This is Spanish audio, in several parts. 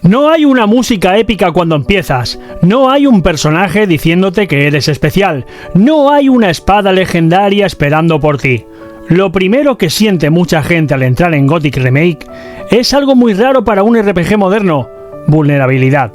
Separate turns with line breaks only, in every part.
No hay una música épica cuando empiezas, no hay un personaje diciéndote que eres especial, no hay una espada legendaria esperando por ti. Lo primero que siente mucha gente al entrar en Gothic Remake es algo muy raro para un RPG moderno: vulnerabilidad.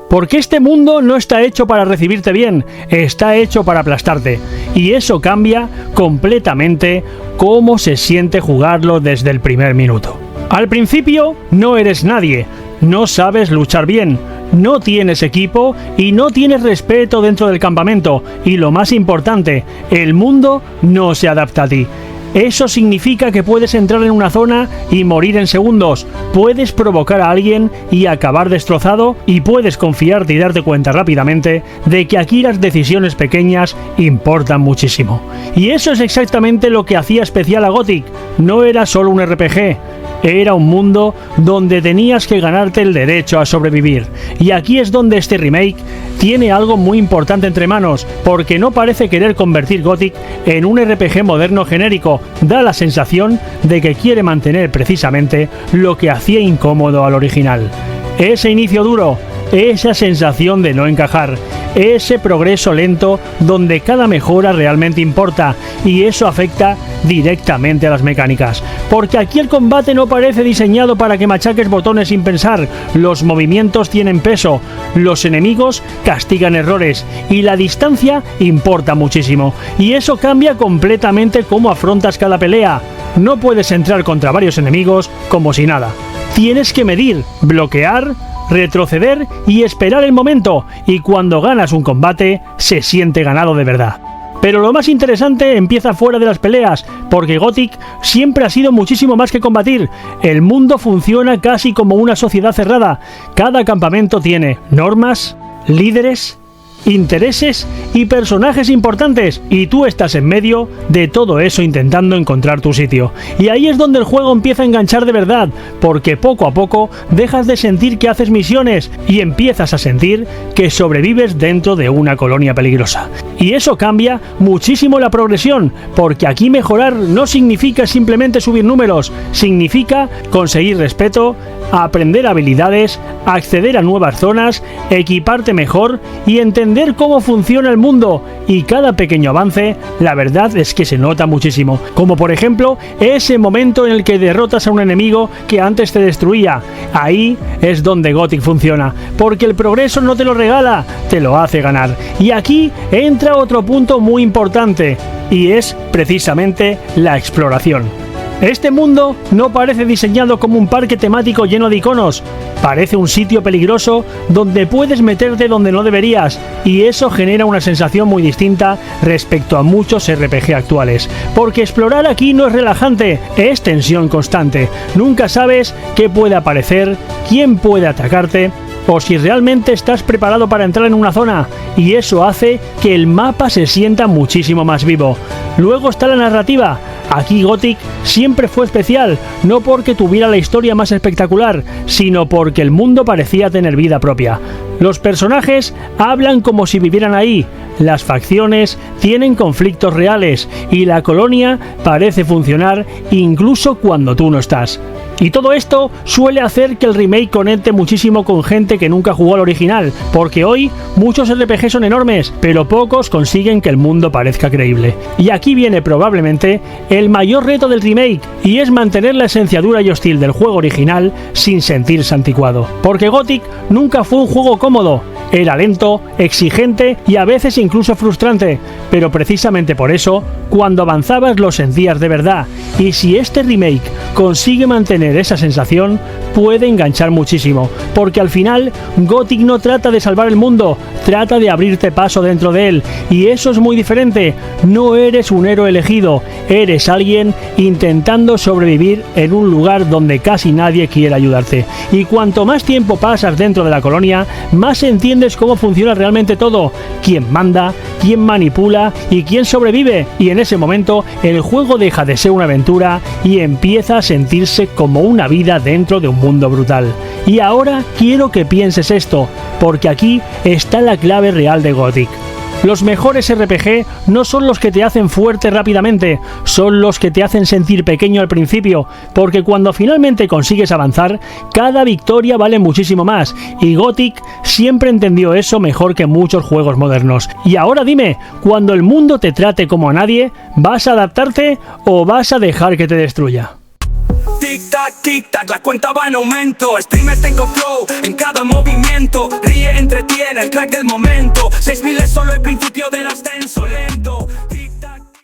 Porque este mundo no está hecho para recibirte bien, está hecho para aplastarte, y eso cambia completamente cómo se siente jugarlo desde el primer minuto. Al principio no eres nadie, no sabes luchar bien, no tienes equipo y no tienes respeto dentro del campamento, y lo más importante, el mundo no se adapta a ti. Eso significa que puedes entrar en una zona y morir en segundos, puedes provocar a alguien y acabar destrozado, y puedes confiarte y darte cuenta rápidamente de que aquí las decisiones pequeñas importan muchísimo. Y eso es exactamente lo que hacía especial a Gothic. No era solo un RPG, era un mundo donde tenías que ganarte el derecho a sobrevivir. Y aquí es donde este remake tiene algo muy importante entre manos, porque no parece querer convertir Gothic en un RPG moderno genérico. Da la sensación de que quiere mantener precisamente lo que hacía incómodo al original. Ese inicio duro, esa sensación de no encajar, ese progreso lento donde cada mejora realmente importa, y eso afecta directamente a las mecánicas, porque aquí el combate no parece diseñado para que machaques botones sin pensar, los movimientos tienen peso, los enemigos castigan errores y la distancia importa muchísimo, y eso cambia completamente cómo afrontas cada pelea. No puedes entrar contra varios enemigos como si nada, tienes que medir, bloquear, retroceder y esperar el momento, y cuando ganas un combate se siente ganado de verdad. Pero lo más interesante empieza fuera de las peleas, porque Gothic siempre ha sido muchísimo más que combatir. El mundo funciona casi como una sociedad cerrada. Cada campamento tiene normas, líderes, intereses y personajes importantes, y tú estás en medio de todo eso intentando encontrar tu sitio. Y ahí es donde el juego empieza a enganchar de verdad, porque poco a poco dejas de sentir que haces misiones y empiezas a sentir que sobrevives dentro de una colonia peligrosa. Y eso cambia muchísimo la progresión, porque aquí mejorar no significa simplemente subir números, significa conseguir respeto, aprender habilidades, acceder a nuevas zonas, equiparte mejor y entender cómo funciona el mundo. Y cada pequeño avance, la verdad es que se nota muchísimo, como por ejemplo ese momento en el que derrotas a un enemigo que antes te destruía. Ahí es donde Gothic funciona, porque el progreso no te lo regala, te lo hace ganar. Y aquí entra otro punto muy importante, y es precisamente la exploración. Este mundo no parece diseñado como un parque temático lleno de iconos, parece un sitio peligroso donde puedes meterte donde no deberías, y eso genera una sensación muy distinta respecto a muchos RPG actuales, porque explorar aquí no es relajante, es tensión constante, nunca sabes qué puede aparecer, quién puede atacarte, o si realmente estás preparado para entrar en una zona, y eso hace que el mapa se sienta muchísimo más vivo. Luego está la narrativa. Aquí Gothic siempre fue especial, no porque tuviera la historia más espectacular, sino porque el mundo parecía tener vida propia. Los personajes hablan como si vivieran ahí, las facciones tienen conflictos reales y la colonia parece funcionar incluso cuando tú no estás. Y todo esto suele hacer que el remake conecte muchísimo con gente que nunca jugó al original, porque hoy muchos RPG son enormes, pero pocos consiguen que el mundo parezca creíble. Y aquí viene probablemente el mayor reto del remake, y es mantener la esencia dura y hostil del juego original sin sentirse anticuado. Porque Gothic nunca fue un juego cómodo, era lento, exigente y a veces incluso frustrante, pero precisamente por eso, cuando avanzabas lo sentías de verdad, y si este remake consigue mantener esa sensación, puede enganchar muchísimo, porque al final Gothic no trata de salvar el mundo, trata de abrirte paso dentro de él, y eso es muy diferente. No eres un héroe elegido, eres alguien intentando sobrevivir en un lugar donde casi nadie quiere ayudarte, y cuanto más tiempo pasas dentro de la colonia, más entiendes cómo funciona realmente todo, quién manda, quién manipula y quién sobrevive, y en ese momento el juego deja de ser una aventura y empieza a sentirse como una vida dentro de un mundo brutal. Y ahora quiero que pienses esto, porque aquí está la clave real de Gothic. Los mejores RPG no son los que te hacen fuerte rápidamente, son los que te hacen sentir pequeño al principio, porque cuando finalmente consigues avanzar, cada victoria vale muchísimo más, y Gothic siempre entendió eso mejor que muchos juegos modernos. Y ahora dime, cuando el mundo te trate como a nadie, ¿vas a adaptarte o vas a dejar que te destruya?
Tic tac, la cuenta va en aumento. Streamer tengo flow en cada movimiento. Ríe, entretiene, el crack del momento. 6000 es solo el principio del ascenso lento.